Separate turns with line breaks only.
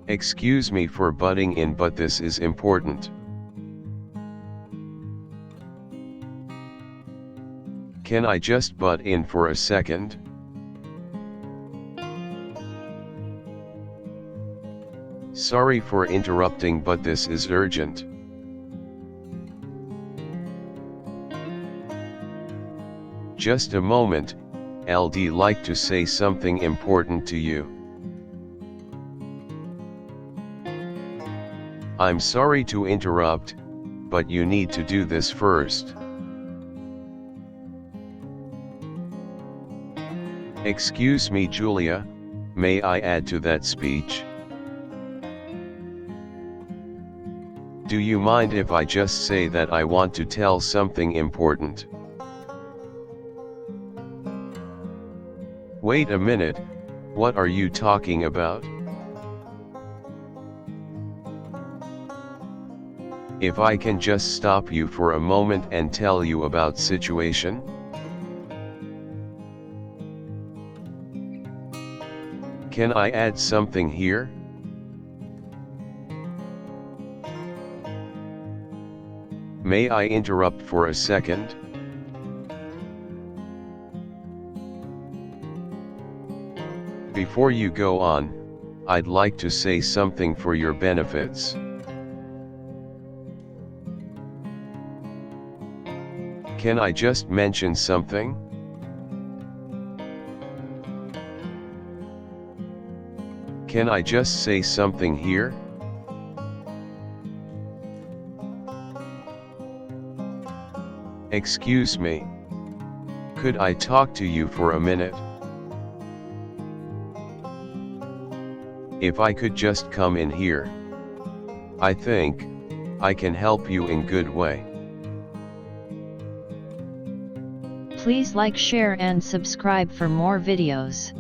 Excuse me for butting in, but this is important. Can I just butt in for a second? Sorry for interrupting, but this is urgent. Just a moment, LD like to say something important to you. I'm sorry to interrupt, but you need to do this first. Excuse me, Julia, may I add to that speech? Do you mind if I just say that I want to tell something important? Wait a minute, what are you talking about? If I can just stop you for a moment and tell you about situation? Can I add something here? May I interrupt for a second? Before you go on, I'd like to say something for your benefits. Can I just mention something? Can I just say something here? Excuse me. Could I talk to you for a minute? If I could just come in here. I think I can help you in good way.
Please like, share and subscribe for more videos.